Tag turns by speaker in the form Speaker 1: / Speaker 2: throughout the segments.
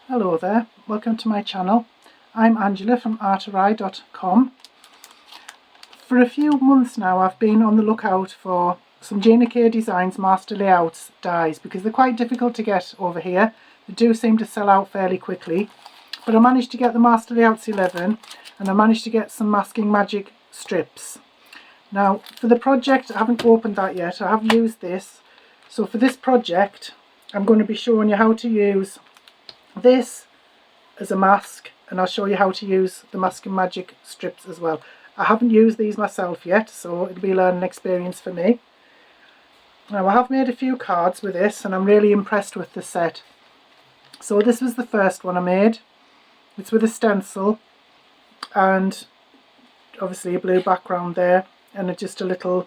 Speaker 1: Hello there, welcome to my channel. I'm Angela from artery.com. For a few months now I've been on the lookout for some Gina K Master Layouts dies because they're quite difficult to get over here. They do seem to sell out fairly quickly, but I managed to get the Master Layouts 11 and I managed to get some Masking Magic strips. Now for the project I haven't opened that yet, I have used this. So for this project I'm going to be showing you how to use this as a mask, and I'll show you how to use the Masking Magic strips as well. I haven't used these myself yet, so it'll be a learning experience for me. Now I have made a few cards with this and I'm really impressed with the set. So this was the first one I made. It's with a stencil and obviously a blue background there and just a little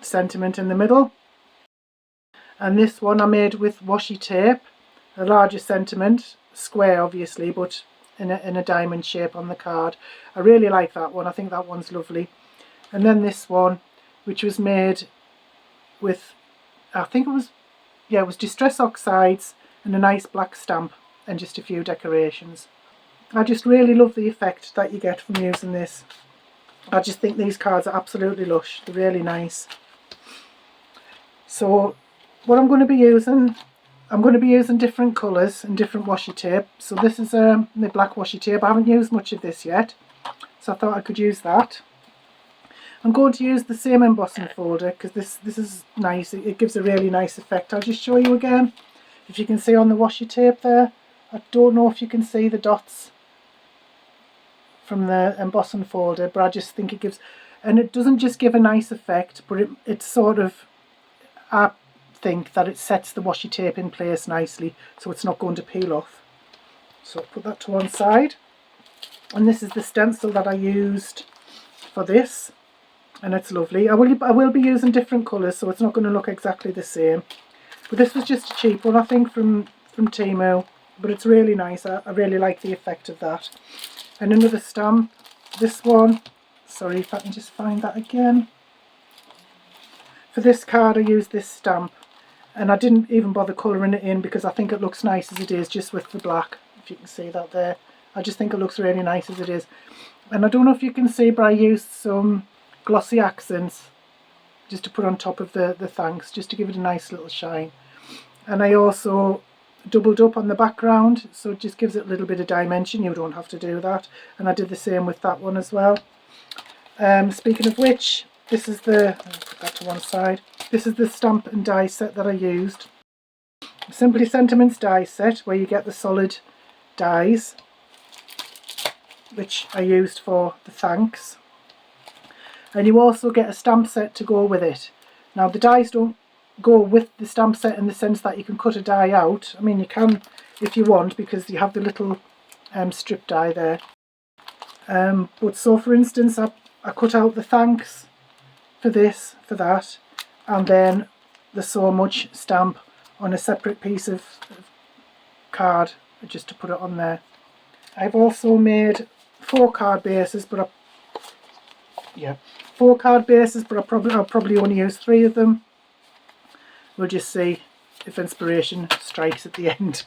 Speaker 1: sentiment in the middle. And this one I made with washi tape, a larger sentiment, square obviously, but in a diamond shape on the card. I really like that one, I think that one's lovely. And then this one, which was made with, I think it was distress oxides and a nice black stamp and just a few decorations. I just really love the effect that you get from using this. I just think these cards are absolutely lush, they're really nice. So what I'm going to be using different colours and different washi tape. So this is the black washi tape. I haven't used much of this yet, so I thought I could use that. I'm going to use the same embossing folder because this is nice. It gives a really nice effect. I'll just show you again. If you can see on the washi tape there, I don't know if you can see the dots from the embossing folder, but I just think it gives, and it doesn't just give a nice effect, but it's sort of, I think that it sets the washi tape in place nicely so it's not going to peel off. So I'll put that to one side, and this is the stencil that I used for this and it's lovely. I will be using different colours so it's not going to look exactly the same, but this was just a cheap one I think from Temu, but it's really nice. I really like the effect of that. And another stamp, this one, sorry if I can just find that again. For this card I used this stamp and I didn't even bother colouring it in because I think it looks nice as it is, just with the black, if you can see that there. I just think it looks really nice as it is. And I don't know if you can see, but I used some glossy accents just to put on top of the thanks, just to give it a nice little shine. And I also doubled up on the background, so it just gives it a little bit of dimension. You don't have to do that. And I did the same with that one as well. Speaking of which, this is I'll put that to one side. This is the stamp and die set that I used. Simply Sentiments die set, where you get the solid dies, which I used for the thanks. And you also get a stamp set to go with it. Now the dies don't go with the stamp set in the sense that you can cut a die out. I mean, you can if you want, because you have the little strip die there. But so for instance, I cut out the thanks for this, for that, and then the so much stamp on a separate piece of card just to put it on there. I've also made 4 card bases, but I'll probably only use 3 of them. We'll just see if inspiration strikes at the end.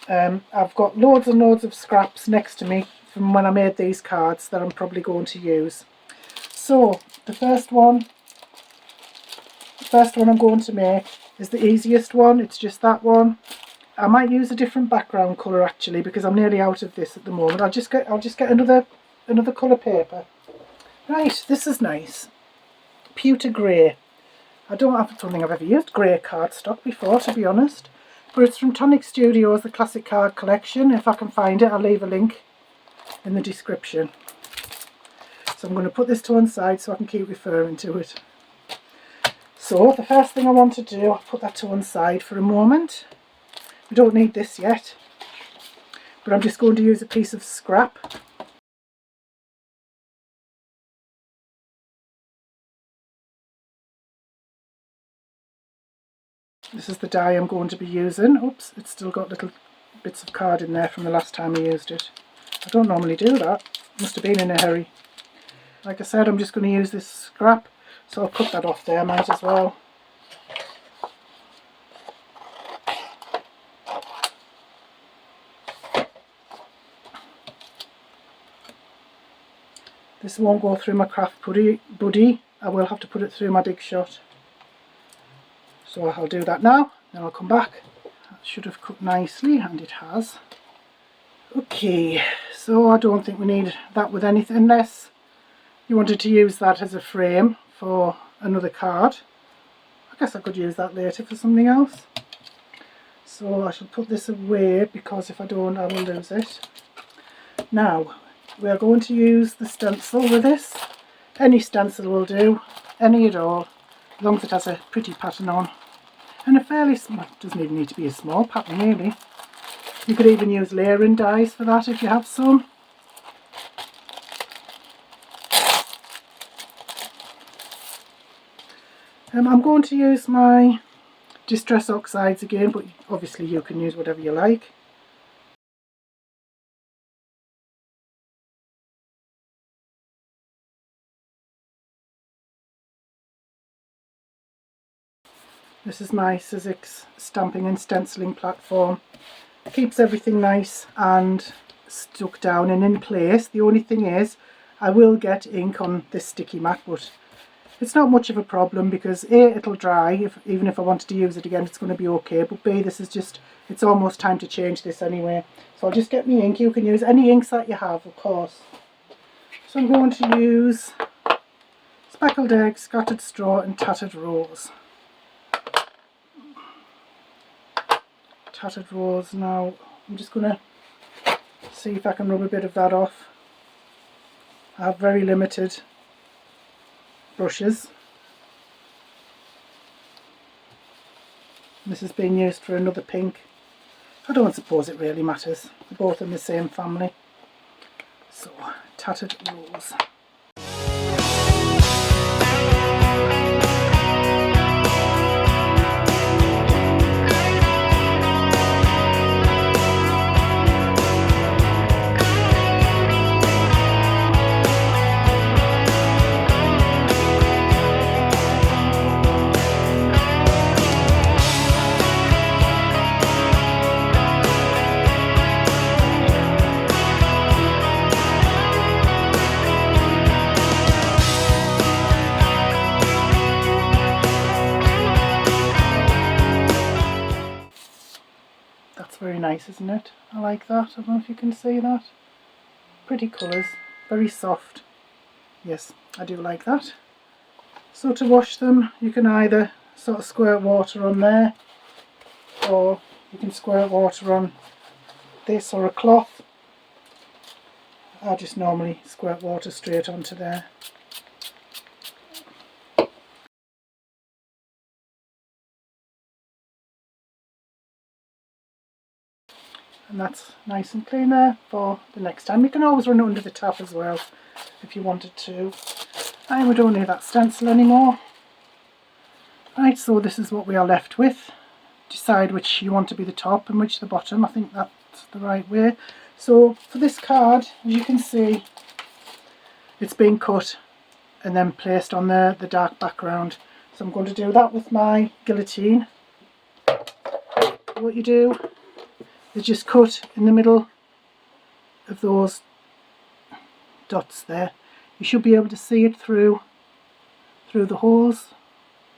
Speaker 1: I've got loads and loads of scraps next to me from when I made these cards that I'm probably going to use. So the first one I'm going to make is the easiest one. It's just that one. I might use a different background colour actually because I'm nearly out of this at the moment. I'll just get another colour paper. Right, this is nice. Pewter grey. I don't think I've ever used grey cardstock before, to be honest. But it's from Tonic Studios, the Classic Card Collection. If I can find it, I'll leave a link in the description. So I'm going to put this to one side so I can keep referring to it. So the first thing I want to do, I'll put that to one side for a moment. We don't need this yet, but I'm just going to use a piece of scrap. This is the die I'm going to be using. Oops, it's still got little bits of card in there from the last time I used it. I don't normally do that. Must have been in a hurry. Like I said, I'm just going to use this scrap, so I'll cut that off there, might as well. This won't go through my craft buddy. I will have to put it through my Big Shot. So I'll do that now, then I'll come back. That should have cut nicely, and it has. Okay, so I don't think we need that with anything, unless you wanted to use that as a frame for another card. I guess I could use that later for something else. So I shall put this away, because if I don't I will lose it. Now we are going to use the stencil with this. Any stencil will do, any at all, as long as it has a pretty pattern on. And a fairly small, doesn't even need to be a small pattern really. You could even use layering dies for that if you have some. I'm going to use my Distress Oxides again, but obviously you can use whatever you like. This is my Sizzix stamping and stenciling platform. It keeps everything nice and stuck down and in place. The only thing is, I will get ink on this sticky mat, but it's not much of a problem because A, it'll dry. Even if I wanted to use it again, it's going to be okay. But B, this is just, it's almost time to change this anyway. So I'll just get me ink. You can use any inks that you have, of course. So I'm going to use Speckled Egg, Scattered Straw and Tattered Rose. Tattered Rose now. I'm just going to see if I can rub a bit of that off. I have very limited brushes. This is being used for another pink. I don't suppose it really matters. They're both in the same family. So, Tattered Rose. Very nice, isn't it? I like that. I don't know if you can see that. Pretty colours, very soft. Yes, I do like that. So to wash them, you can either sort of squirt water on there, or you can squirt water on this or a cloth. I just normally squirt water straight onto there. And that's nice and clean there for the next time. You can always run it under the tap as well if you wanted to. And we don't need that stencil anymore. Right, so this is what we are left with. Decide which you want to be the top and which the bottom. I think that's the right way. So for this card, as you can see, it's been cut and then placed on the dark background. So I'm going to do that with my guillotine. What you do is just cut in the middle of those dots there. You should be able to see it through the holes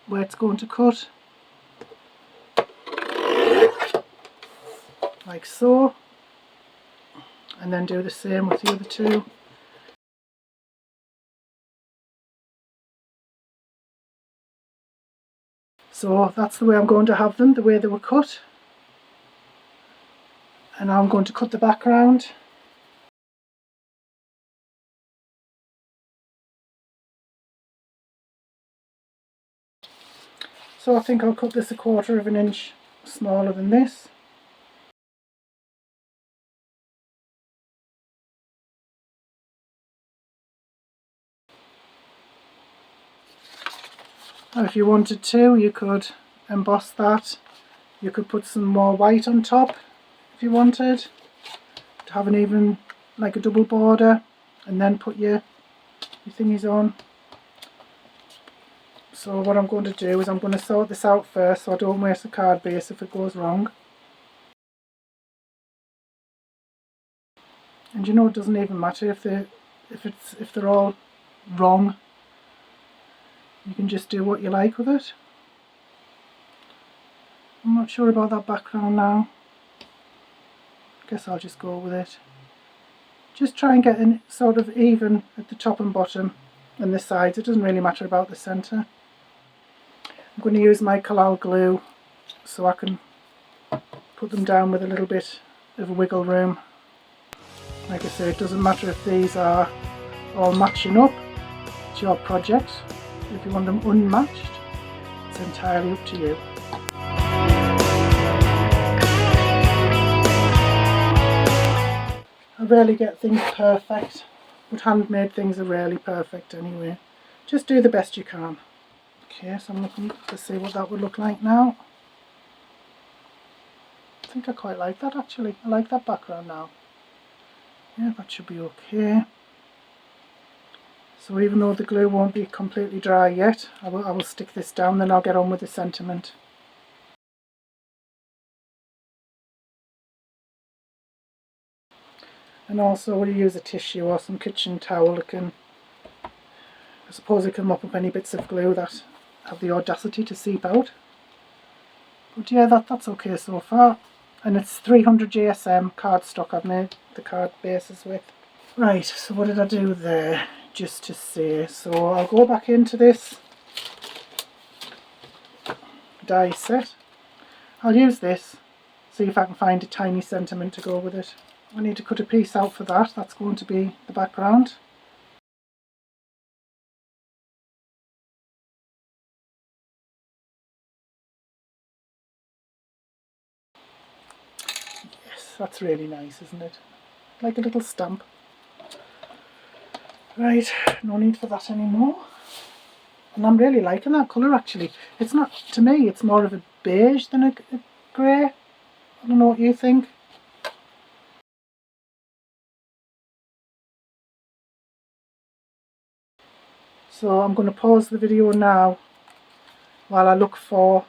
Speaker 1: where it's going to cut, like so, and then do the same with the other two. So that's the way I'm going to have them, the way they were cut. And now I'm going to cut the background. So I think I'll cut this 1/4 of an inch smaller than this. Now if you wanted to, you could emboss that. You could put some more white on top if you wanted to have an even, like a double border, and then put your thingies on. So what I'm going to do is I'm going to sort this out first so I don't waste the card base if it goes wrong. And you know, it doesn't even matter if the if they're all wrong, you can just do what you like with it. I'm not sure about that background now. Guess I'll just go with it. Just try and get in sort of even at the top and bottom and the sides. It doesn't really matter about the centre. I'm going to use my collal glue so I can put them down with a little bit of wiggle room. Like I say, it doesn't matter if these are all matching up. It's your project. If you want them unmatched, it's entirely up to you. I rarely get things perfect, but handmade things are rarely perfect anyway. Just do the best you can. Okay, so I'm looking to see what that would look like now. I think I quite like that actually. I like that background now. Yeah, that should be okay. So even though the glue won't be completely dry yet, I will stick this down, then I'll get on with the sentiment. And also we'll use a tissue or some kitchen towel. I suppose it can mop up any bits of glue that have the audacity to seep out. But yeah, that's okay so far. And it's 300 GSM cardstock I've made the card bases with. Right, so what did I do there? Just to say, so I'll go back into this die set. I'll use this, see if I can find a tiny sentiment to go with it. I need to cut a piece out for that. That's going to be the background. Yes, that's really nice, isn't it? Like a little stamp. Right, no need for that anymore. And I'm really liking that colour actually. It's not, to me, it's more of a beige than a grey. I don't know what you think. So I'm going to pause the video now while I look for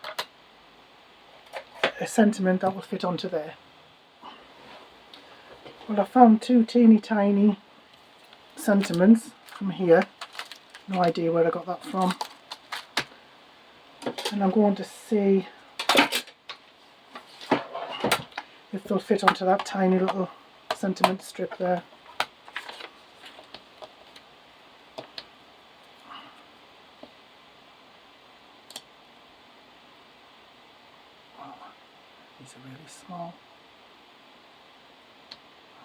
Speaker 1: a sentiment that will fit onto there. Well, I found two teeny tiny sentiments from here. No idea where I got that from. And I'm going to see if they'll fit onto that tiny little sentiment strip there. Wow, these are really small.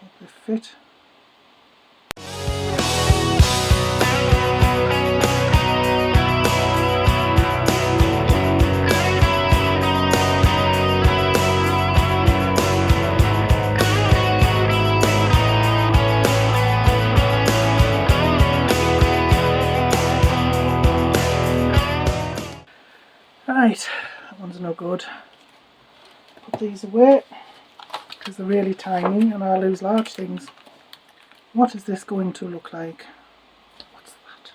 Speaker 1: Hope they fit. Right, that one's no good. Put these away because they're really tiny and I lose large things. What is this going to look like? What's that?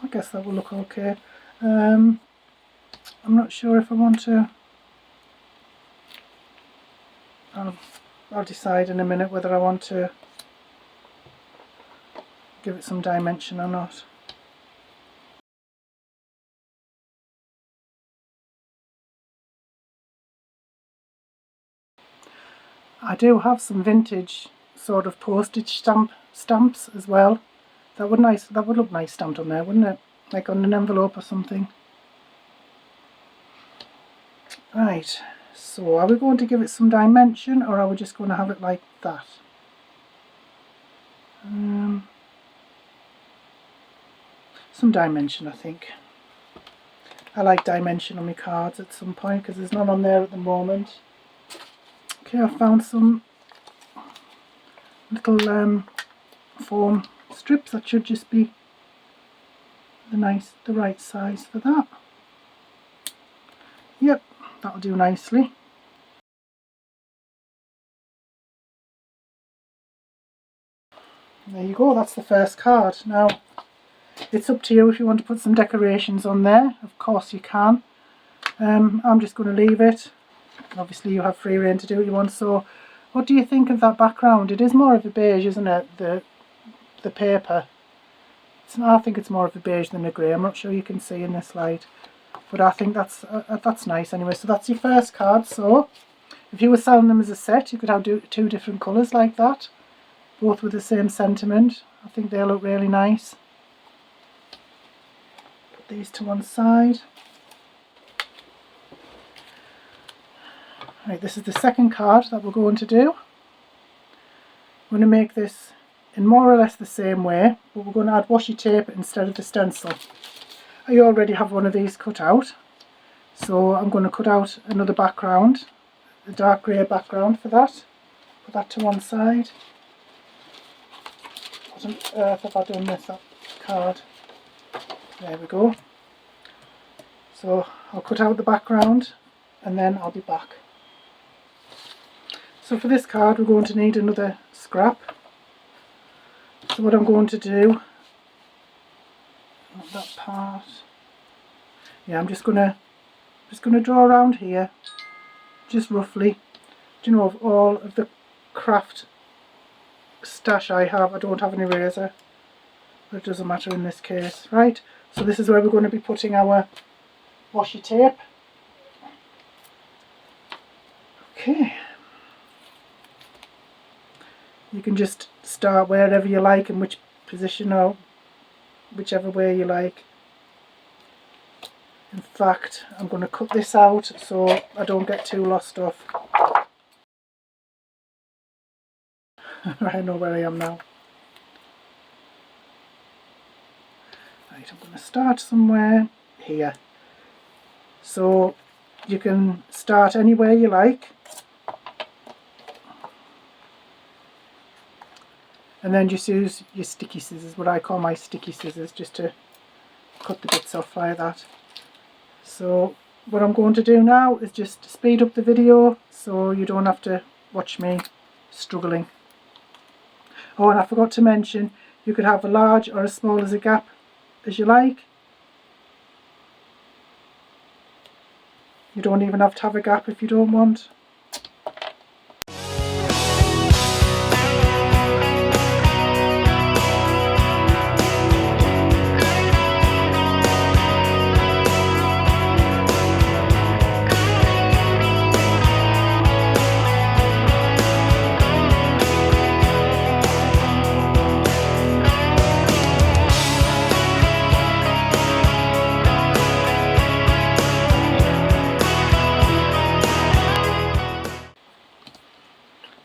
Speaker 1: I guess that will look okay. I'm not sure if I want to. I'll decide in a minute whether I want to give it some dimension or not. I do have some vintage sort of postage stamps as well. That would look nice stamped on there, wouldn't it? Like on an envelope or something. Right, so are we going to give it some dimension or are we just going to have it like that? Some dimension, I think. I like dimension on my cards at some point because there's none on there at the moment. Okay, I found some little foam strips that should just be the right size for that. Yep, that'll do nicely. There you go, that's the first card. Now, it's up to you if you want to put some decorations on there. Of course you can. I'm just going to leave it. Obviously you have free rein to do what you want, so What do you think of that background? It is more of a beige, isn't it? The paper. I think it's more of a beige than a grey. I'm not sure you can see in this light, but I think that's nice anyway. So that's your first card. So if you were selling them as a set, you could have two different colours like that, both with the same sentiment. I think they look really nice. Put these to one side. Right, this is the second card that we're going to do. We're going to make this in more or less the same way, but we're going to add washi tape instead of the stencil. I already have one of these cut out, so I'm going to cut out another background, a dark grey background for that. Put that to one side. What on earth have I done with that card? There we go. So I'll cut out the background and then I'll be back. So for this card we're going to need another scrap. So what I'm going to do, not that part. Yeah, I'm just gonna draw around here, just roughly. Do you know, of all of the craft stash I have, I don't have an eraser, but it doesn't matter in this case. Right, so this is where we're going to be putting our washi tape. Okay. You can just start wherever you like, in which position or whichever way you like. In fact, I'm going to cut this out so I don't get too lost off. I know where I am now. Right, I'm going to start somewhere here. So you can start anywhere you like. And then just use your sticky scissors, what I call my sticky scissors, just to cut the bits off like that. So what I'm going to do now is just speed up the video so you don't have to watch me struggling. Oh, and I forgot to mention, you could have a large or as small as a gap as you like. You don't even have to have a gap if you don't want.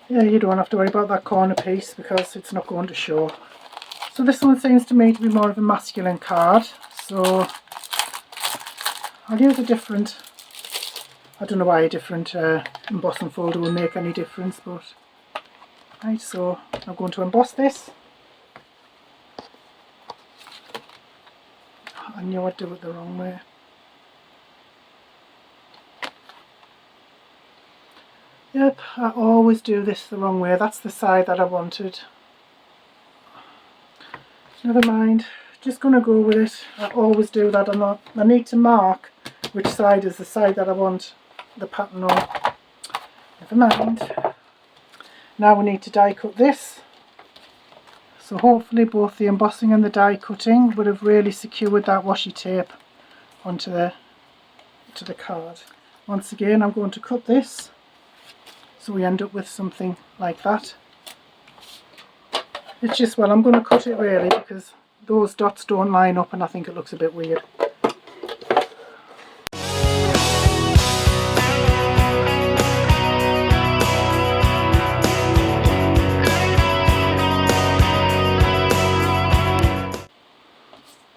Speaker 1: Yeah, you don't have to worry about that corner piece because it's not going to show. So this one seems to me to be more of a masculine card, so I'll use a different, I don't know why a different embossing folder will make any difference, but right, so I'm going to emboss this. I knew I'd do it the wrong way. Yep, I always do this the wrong way. That's the side that I wanted. Never mind, just going to go with it. I always do that. I need to mark which side is the side that I want the pattern on. Never mind. Now we need to die cut this. So hopefully both the embossing and the die cutting would have really secured that washi tape onto the card. Once again, I'm going to cut this. So we end up with something like that. It's just, well, I'm going to cut it really because those dots don't line up and I think it looks a bit weird.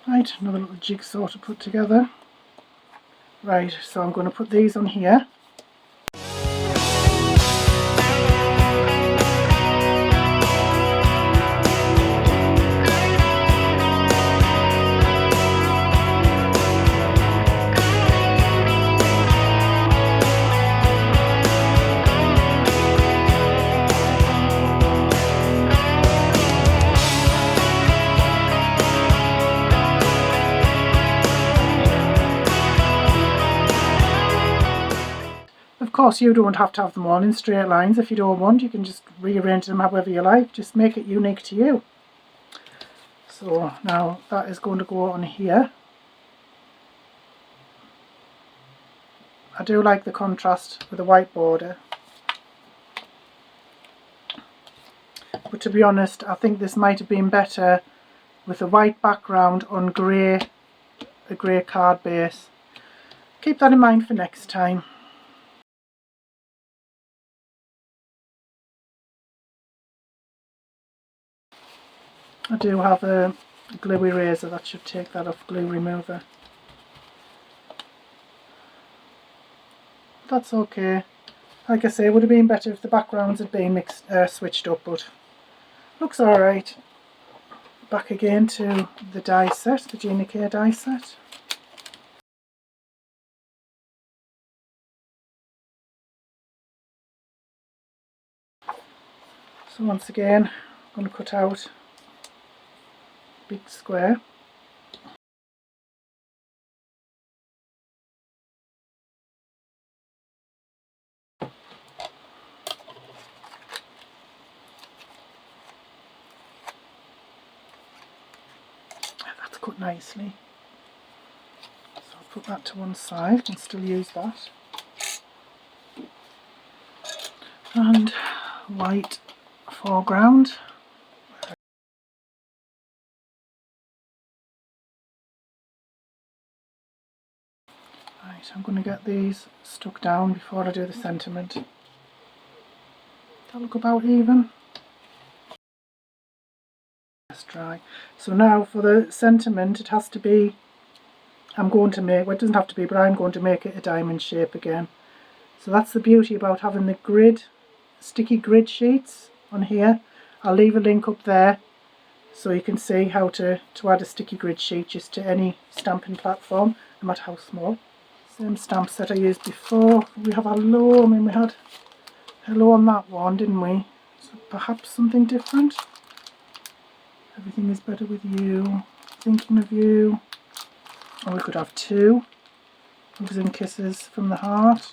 Speaker 1: Right, another little jigsaw to put together. Right, so I'm going to put these on here. course, you don't have to have them all in straight lines if you don't want. You can just rearrange them however you like. Just make it unique to you. So now that is going to go on here. I do like the contrast with the white border. But to be honest, I think this might have been better with a white background on a grey card base. Keep that in mind for next time. I do have a glue eraser that should take that off, glue remover. That's okay. Like I say, it would have been better if the backgrounds had been switched up, but looks alright. Back again to the die set, the Gina K die set. So once again, I'm going to cut out a big square. That's cut nicely. So I'll put that to one side and still use that. And white foreground. Right, I'm going to get these stuck down before I do the sentiment. That look about even. Let's dry. So now for the sentiment, it has to be, I'm going to make, well, it doesn't have to be, but I'm going to make it a diamond shape again. So that's the beauty about having the grid, sticky grid sheets on here. I'll leave a link up there so you can see how to add a sticky grid sheet just to any stamping platform, no matter how small. Same stamp set I used before. We have hello, I mean we had hello on that one, didn't we? So perhaps something different. Everything is better with you, thinking of you. Or we could have two. Hugs and kisses from the heart.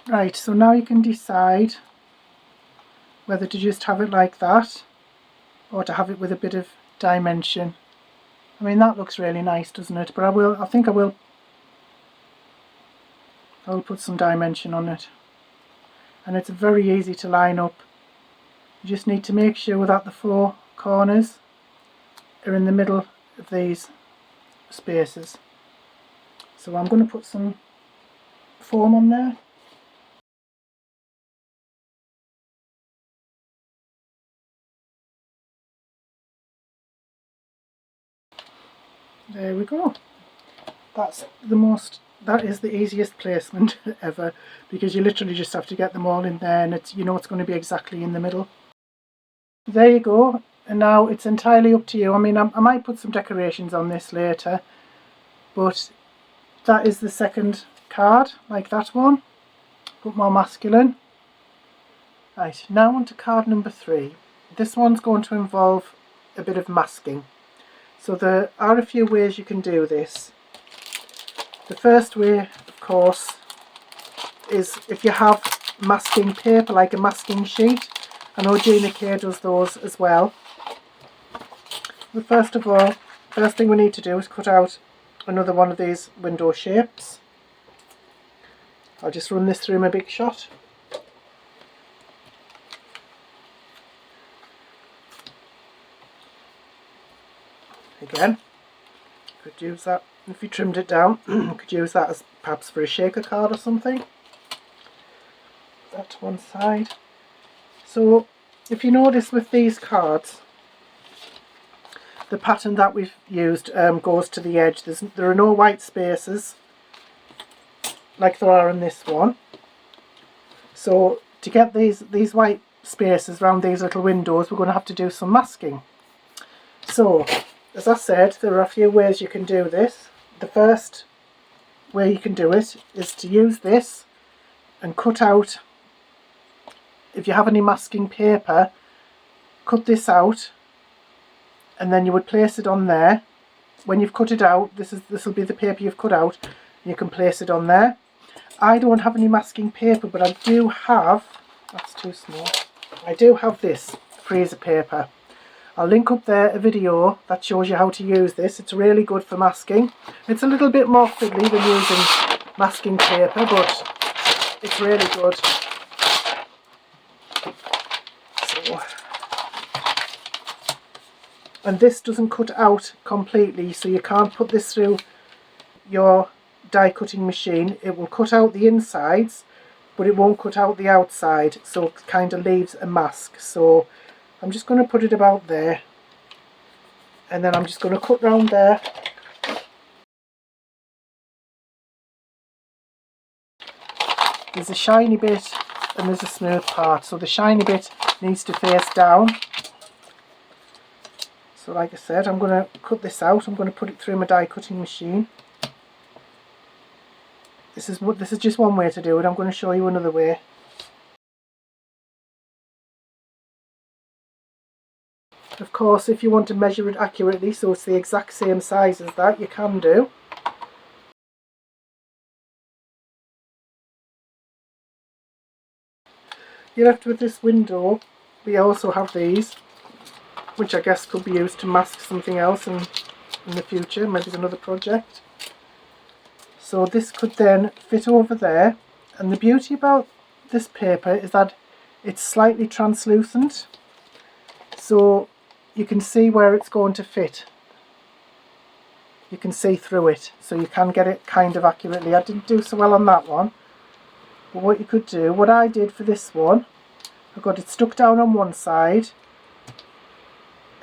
Speaker 1: Right, so now you can decide whether to just have it like that or to have it with a bit of dimension. I mean, that looks really nice, doesn't it? But I think I will put some dimension on it. And it's very easy to line up. You just need to make sure that the four corners are in the middle of these spaces. So I'm going to put some foam on there. There we go. That is the easiest placement ever, because you literally just have to get them all in there, and it's, you know, it's going to be exactly in the middle. There you go. And now it's entirely up to you. I mean, I might put some decorations on this later, but that is the second card, like that one, but more masculine. Right, now on to card number 3. This one's going to involve a bit of masking. So there are a few ways you can do this. The first way, of course, is if you have masking paper, like a masking sheet. I know Gina K does those as well. But first of all, first thing we need to do is cut out another one of these window shapes. I'll just run this through my big shot. Again, could use that, if you trimmed it down, could use that as perhaps for a shaker card or something. That to one side. So if you notice with these cards, the pattern that we've used goes to the edge. There are no white spaces like there are in this one. So to get these white spaces around these little windows, we're going to have to do some masking. So, as I said, there are a few ways you can do this. The first way you can do it is to use this and cut out, if you have any masking paper, cut this out, and then you would place it on there. When you've cut it out, this will be the paper you've cut out, and you can place it on there. I don't have any masking paper, but I do have, that's too small, I do have this freezer paper. I'll link up there a video that shows you how to use this. It's really good for masking. It's a little bit more fiddly than using masking paper, but it's really good. So, and this doesn't cut out completely, so you can't put this through your die cutting machine. It will cut out the insides, but it won't cut out the outside, so it kind of leaves a mask. So I'm just going to put it about there, and then I'm just going to cut round there. There's a shiny bit and there's a smooth part, so the shiny bit needs to face down. So like I said, I'm going to cut this out. I'm going to put it through my die cutting machine. This is just one way to do it. I'm going to show you another way. Of course, if you want to measure it accurately, so it's the exact same size as that, you can do. You're left with this window. We also have these, which I guess could be used to mask something else in the future, maybe another project. So this could then fit over there, and the beauty about this paper is that it's slightly translucent, so you can see where it's going to fit. You can see through it, so you can get it kind of accurately. I didn't do so well on that one, but what you could do, what I did for this one, I got it stuck down on one side,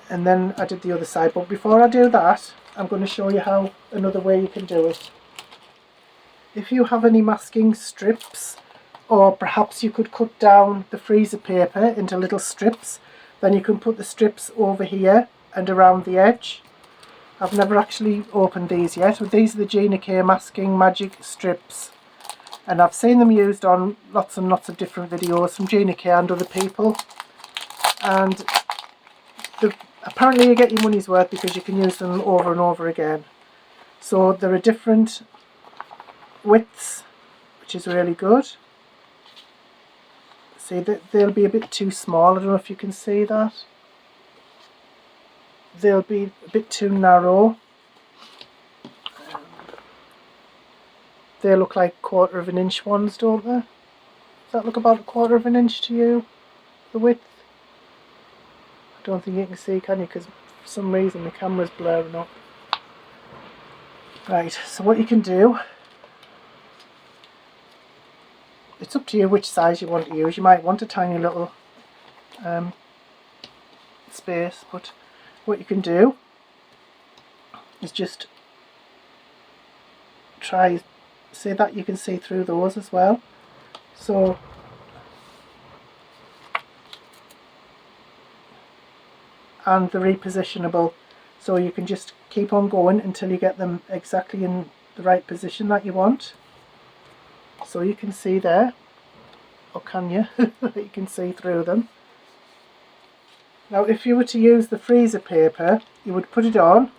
Speaker 1: and then I did the other side. But before I do that, I'm going to show you how another way you can do it. If you have any masking strips, or perhaps you could cut down the freezer paper into little strips, then you can put the strips over here and around the edge. I've never actually opened these yet, but these are the Gina K Masking Magic Strips. And I've seen them used on lots and lots of different videos from Gina K and other people. And apparently you get your money's worth because you can use them over and over again. So there are different widths, which is really good. See, they'll be a bit too small. I don't know if you can see that. They'll be a bit too narrow. They look like 1/4 of an inch ones, don't they? Does that look about 1/4 of an inch to you, the width? I don't think you can see, can you? Because for some reason the camera's blurring up. Right, so what you can do, it's up to you which size you want to use. You might want a tiny little space, but what you can do is just try, see that you can see through those as well. So and they're repositionable, so you can just keep on going until you get them exactly in the right position that you want. So you can see there, or can you? You can see through them. Now if you were to use the freezer paper, you would put it on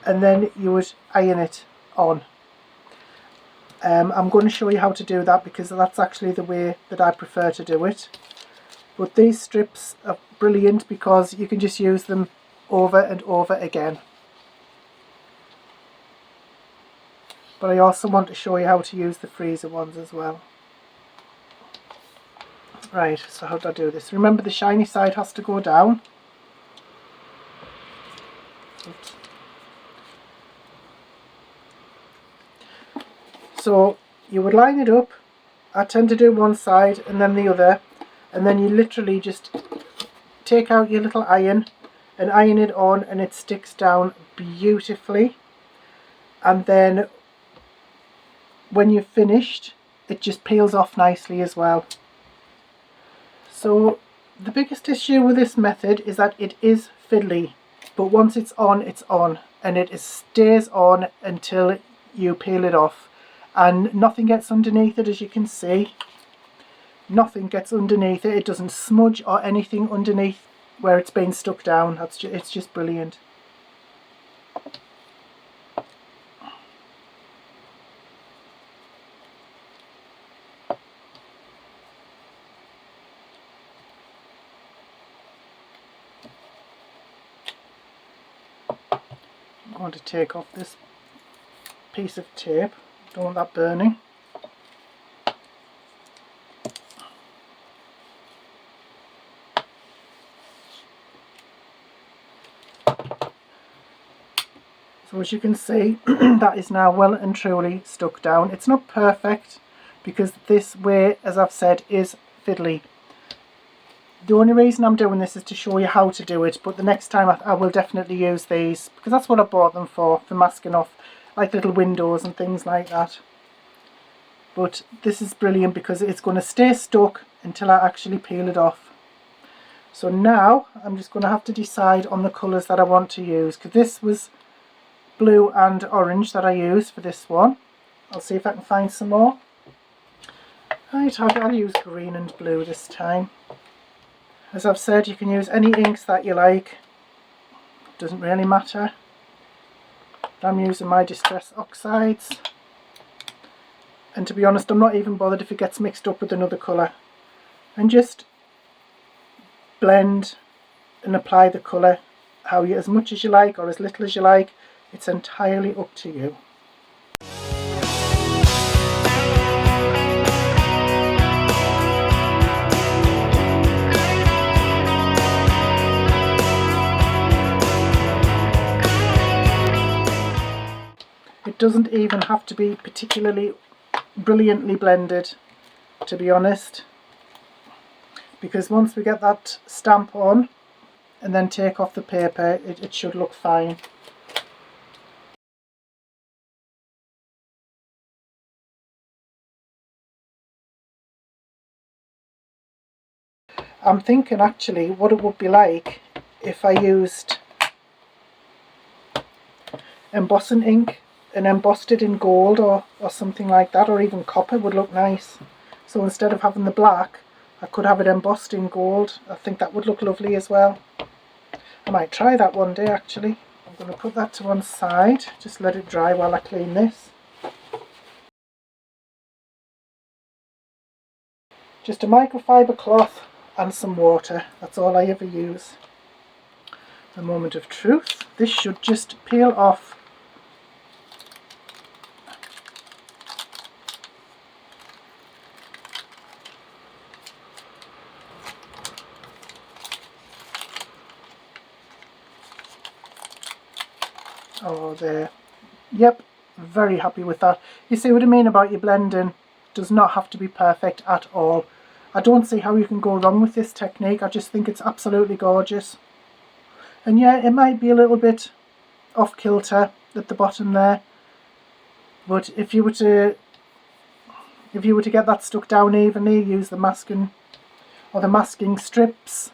Speaker 1: and then you would iron it on. I'm going to show you how to do that because that's actually the way that I prefer to do it. But these strips are brilliant because you can just use them over and over again. But I also want to show you how to use the freezer ones as well. Right, so how do I do this? Remember, the shiny side has to go down. Oops. So you would line it up. I tend to do one side and then the other, and then you literally just take out your little iron and iron it on, and it sticks down beautifully. And then when you've finished, it just peels off nicely as well. So the biggest issue with this method is that it is fiddly, but once it's on, and it stays on until you peel it off, and nothing gets underneath it. As you can see, nothing gets underneath it. It doesn't smudge or anything underneath where it's been stuck down. It's just brilliant. I'm going to take off this piece of tape. Don't want that burning. So as you can see, that is now well and truly stuck down. It's not perfect because this way, as I've said, is fiddly. The only reason I'm doing this is to show you how to do it, but the next time I will definitely use these, because that's what I bought them for masking off like little windows and things like that. But this is brilliant because it's going to stay stuck until I actually peel it off. So now I'm just going to have to decide on the colours that I want to use, because this was blue and orange that I used for this one. I'll see if I can find some more. Right, I'll use green and blue this time. As I've said, you can use any inks that you like. Doesn't really matter. But I'm using my Distress Oxides. And to be honest, I'm not even bothered if it gets mixed up with another colour. And just blend and apply the colour as much as you like or as little as you like. It's entirely up to you. It doesn't even have to be particularly brilliantly blended, to be honest, because once we get that stamp on and then take off the paper, it should look fine. I'm thinking actually what it would be like if I used embossing ink and embossed it in gold or something like that, or even copper would look nice. So instead of having the black, I could have it embossed in gold. I think that would look lovely as well. I might try that one day actually. I'm going to put that to one side, just let it dry while I clean this. Just a microfiber cloth and some water, that's all I ever use. The moment of truth, this should just peel off. Oh, there. Yep, very happy with that. You see what I mean about your blending? Does not have to be perfect at all. I don't see how you can go wrong with this technique. I just think it's absolutely gorgeous. And yeah, it might be a little bit off kilter at the bottom there, but if you were to get that stuck down evenly, use the masking or the masking strips,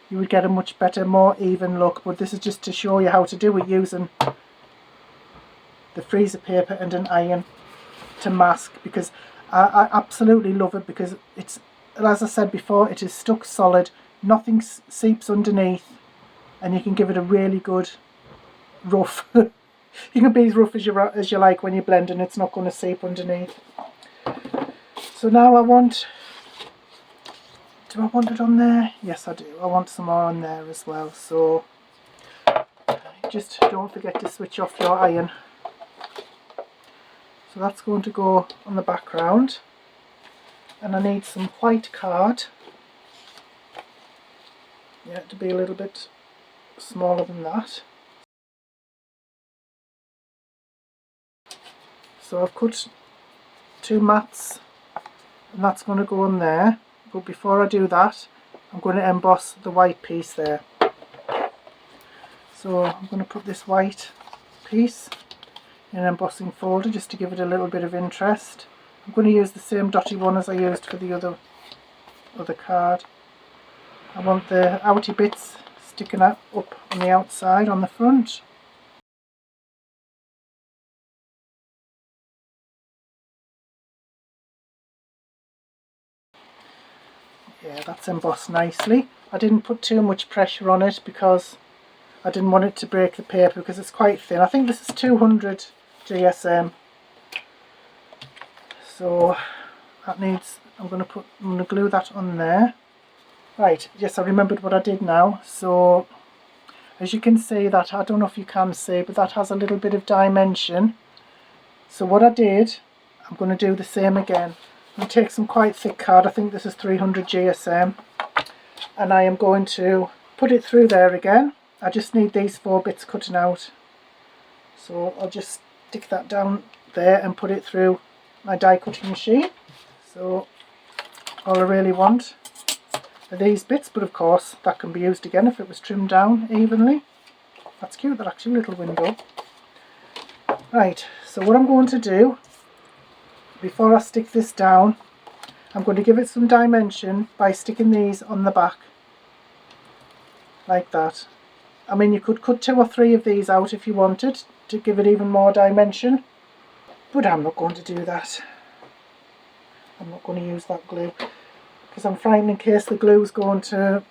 Speaker 1: you would get a much better, more even look. But this is just to show you how to do it using the freezer paper and an iron to mask, because I absolutely love it, because it's, as I said before, it is stuck solid, nothing seeps underneath, and you can give it a really good rough. You can be as rough as you like when you're blending, it's not going to seep underneath. So now do I want it on there? Yes, I do. I want some more on there as well. So just don't forget to switch off your iron. So that's going to go on the background. And I need some white card. Yeah, to be a little bit smaller than that. So I've cut 2 mats, and that's going to go on there. But before I do that, I'm going to emboss the white piece there. So I'm going to put this white piece in an embossing folder just to give it a little bit of interest. I'm going to use the same dotty one as I used for the other other card. I want the outy bits sticking up on the outside on the front. Yeah, that's embossed nicely. I didn't put too much pressure on it because I didn't want it to break the paper because it's quite thin. I think this is 200 GSM. So that needs, I'm going to glue that on there. Right, yes, I remembered what I did now. So as you can see, that, I don't know if you can see, but that has a little bit of dimension. So what I did, I'm going to do the same again. I'm going to take some quite thick card, I think this is 300 GSM, and I am going to put it through there again. I just need these 4 bits cutting out. So I'll just stick that down there and put it through my die cutting machine. So all I really want are these bits, but of course that can be used again if it was trimmed down evenly. That's cute, that actually little window. Right, so what I'm going to do, before I stick this down, I'm going to give it some dimension by sticking these on the back, like that. I mean, you could cut 2 or 3 of these out if you wanted to give it even more dimension, but I'm not going to do that. I'm not going to use that glue because I'm frightened in case the glue is going to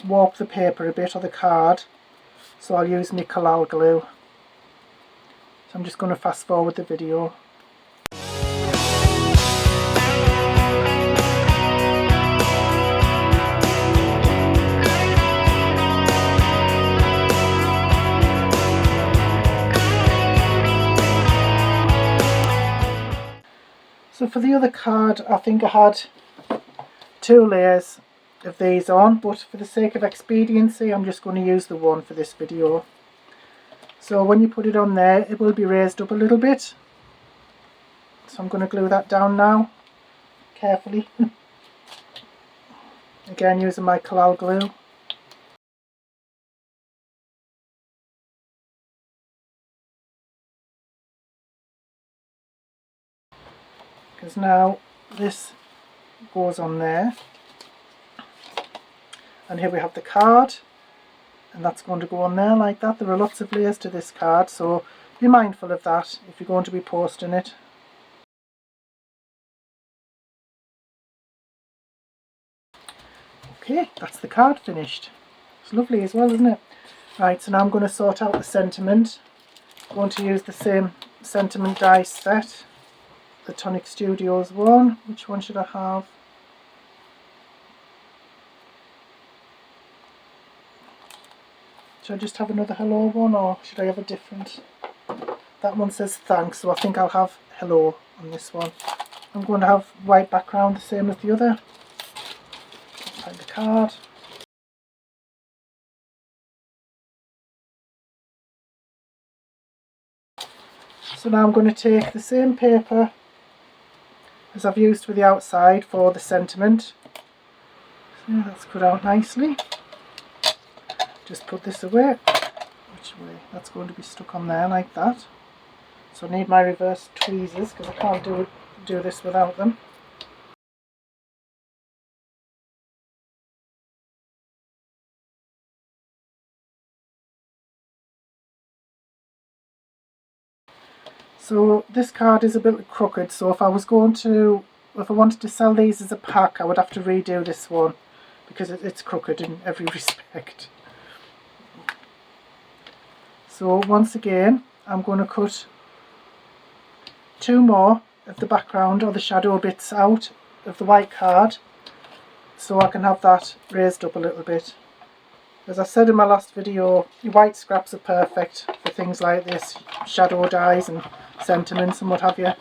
Speaker 1: warp the paper a bit or the card, so I'll use my Collal glue. So I'm just going to fast forward the video. So for the other card, I think I had 2 layers of these on, but for the sake of expediency I'm just going to use the one for this video. So when you put it on there, it will be raised up a little bit. So I'm going to glue that down now, carefully. Again, using my Collal glue. Because now this goes on there. And here we have the card, and that's going to go on there like that. There are lots of layers to this card, so be mindful of that if you're going to be posting it. Okay, that's the card finished. It's lovely as well, isn't it? Right, so now I'm going to sort out the sentiment. I'm going to use the same sentiment die set, the Tonic Studios one. Which one should I have? Should I just have another hello one, or should I have a different? That one says thanks, so I think I'll have hello on this one. I'm going to have white background, the same as the other. Find the card. So now I'm going to take the same paper as I've used for the outside for the sentiment. So that's cut out nicely. Just put this away. Which way? That's going to be stuck on there like that. So I need my reverse tweezers because I can't do this without them. So this card is a bit crooked, so if I wanted to sell these as a pack, I would have to redo this one because it's crooked in every respect. So once again, I'm going to cut 2 more of the background or the shadow bits out of the white card so I can have that raised up a little bit. As I said in my last video, white scraps are perfect for things like this, shadow dies and sentiments and what have you.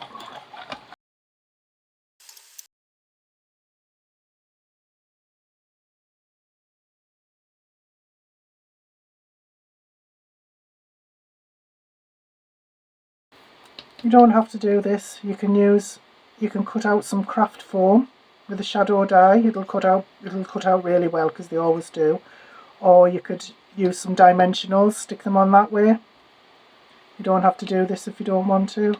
Speaker 1: You don't have to do this. You can cut out some craft foam with a shadow die. It'll cut out really well because they always do. Or you could use some dimensionals, stick them on that way. You don't have to do this if you don't want to.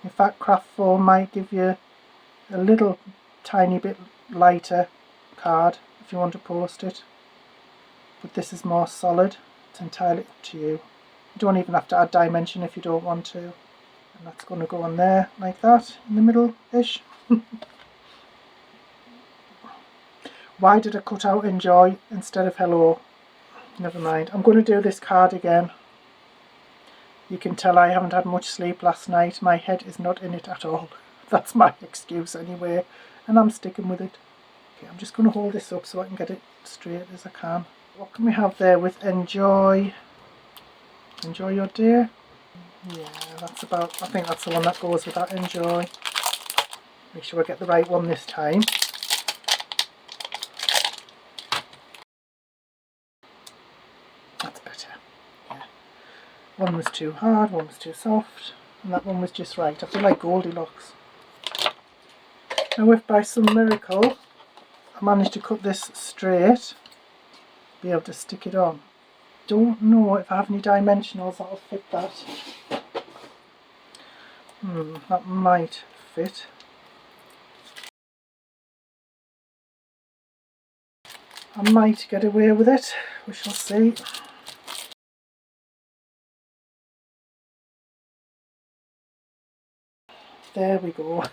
Speaker 1: In fact, craft foam might give you a little tiny bit lighter card if you want to post it, but this is more solid. It's entirely up to you. You don't even have to add dimension if you don't want to. And that's going to go on there like that, in the middle-ish. Why did I cut out enjoy instead of hello? Never mind. I'm going to do this card again. You can tell I haven't had much sleep last night. My head is not in it at all. That's my excuse anyway, and I'm sticking with it. Okay, I'm just going to hold this up so I can get it straight as I can. What can we have there with enjoy? Enjoy your day? Yeah, that's about, I think that's the one that goes with that, enjoy. Make sure I get the right one this time. That's better. Yeah. One was too hard, one was too soft, and that one was just right. I feel like Goldilocks. Now if by some miracle I manage to cut this straight, be able to stick it on. Don't know if I have any dimensionals that'll fit that. That might fit. I might get away with it, we shall see. There we go.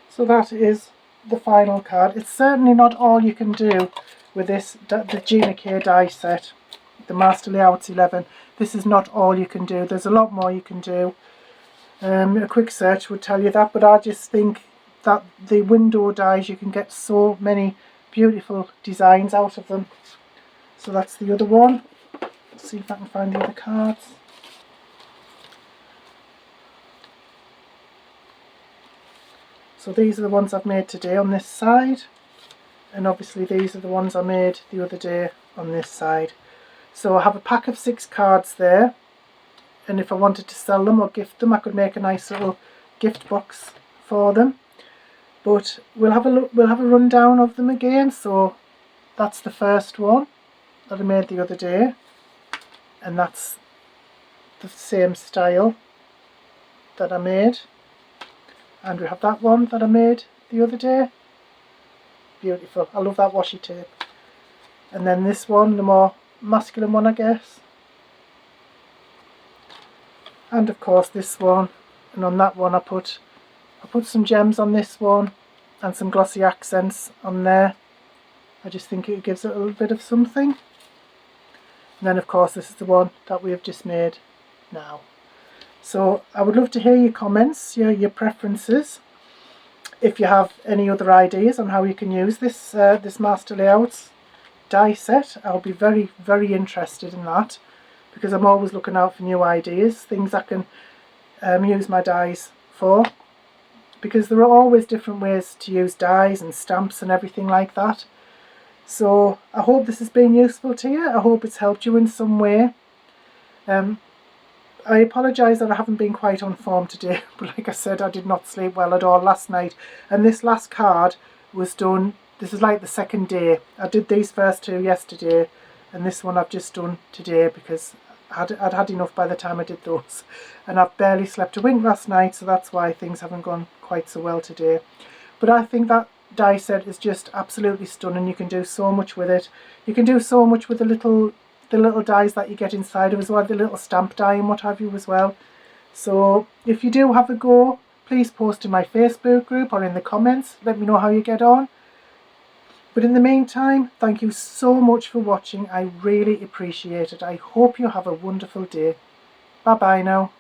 Speaker 1: So that is the final card. It's certainly not all you can do with this, the Gina K die set, the Master Layouts 11. This is not all you can do. There's a lot more you can do. A quick search would tell you that, but I just think that the window dies, you can get so many beautiful designs out of them. So that's the other one. Let's see if I can find the other cards. So these are the ones I've made today on this side, and obviously these are the ones I made the other day on this side. So I have a pack of 6 cards there, and if I wanted to sell them or gift them, I could make a nice little gift box for them. But we'll have a look, we'll have a rundown of them again. So that's the first one that I made the other day, and that's the same style that I made. And we have that one that I made the other day. Beautiful. I love that washi tape. And then this one, the more masculine one, I guess. And of course this one. And on that one I put some gems on this one and some glossy accents on there. I just think it gives it a little bit of something. And then of course this is the one that we have just made now. So I would love to hear your comments, your preferences. If you have any other ideas on how you can use this this Master Layouts die set, I'll be very, very interested in that, because I'm always looking out for new ideas, things I can use my dies for, because there are always different ways to use dies and stamps and everything like that. So I hope this has been useful to you. I hope it's helped you in some way. I apologise that I haven't been quite on form today, but like I said, I did not sleep well at all last night, and this last card was done, this is like the second day. I did these first 2 yesterday, and this one I've just done today because I'd had enough by the time I did those, and I've barely slept a wink last night, so that's why things haven't gone quite so well today. But I think that die set is just absolutely stunning. You can do so much with it. You can do so much with the little dies that you get inside of as well, the little stamp die and what have you as well. So if you do have a go, please post in my Facebook group or in the comments. Let me know how you get on. But in the meantime, thank you so much for watching. I really appreciate it. I hope you have a wonderful day. Bye bye now.